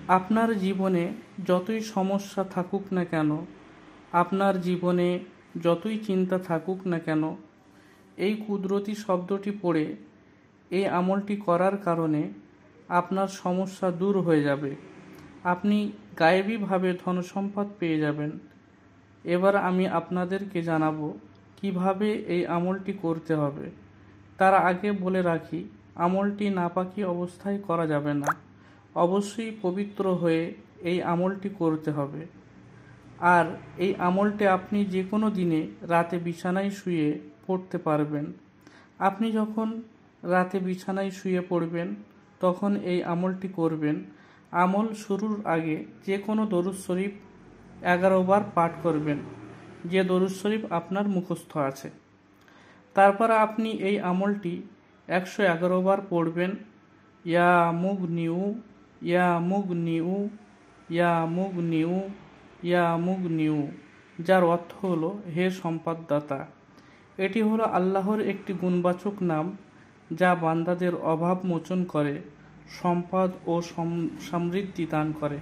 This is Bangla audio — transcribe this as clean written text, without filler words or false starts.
আপনার জীবনে যতই সমস্যা থাকুক না কেন, আপনার জীবনে যতই চিন্তা থাকুক না কেন, এই কুদরতি শব্দটি পড়ে এই আমলটি করার কারণে আপনার সমস্যা দূর হয়ে যাবে। আপনি গায়েবীভাবে ধনসম্পদ পেয়ে যাবেন। এবার আমি আপনাদেরকে জানাবো কিভাবে এই আমলটি করতে হবে। তার আগে বলে রাখি, আমলটি নাপাকি অবস্থায় করা যাবে না। অবশ্যই পবিত্র হয়ে এই আমলটি করতে হবে। আর এই আমলটি আপনি যে কোনো দিনে রাতে বিছানায় শুয়ে পড়তে পারবেন। আপনি যখন রাতে বিছানায় শুয়ে পড়বেন তখন এই আমলটি করবেন। আমল শুরুর আগে যে কোনো দরুদ শরীফ 11 বার পাঠ করবেন, যে দরুদ শরীফ আপনার মুখস্থ আছে। তারপর আপনি এই আমলটি 111 বার পড়বেন। ইয়া মুগনিউ, ইয়া মুগনিউ, ইয়া মুগনিউ, ইয়া মুগনিউ, যার অর্থ হলো হে সম্পদদাতা। এটি হলো আল্লাহর একটি গুণবাচক নাম, যা বান্দাদের অভাব মোচন করে, সম্পদ ও সমৃদ্ধি দান করে।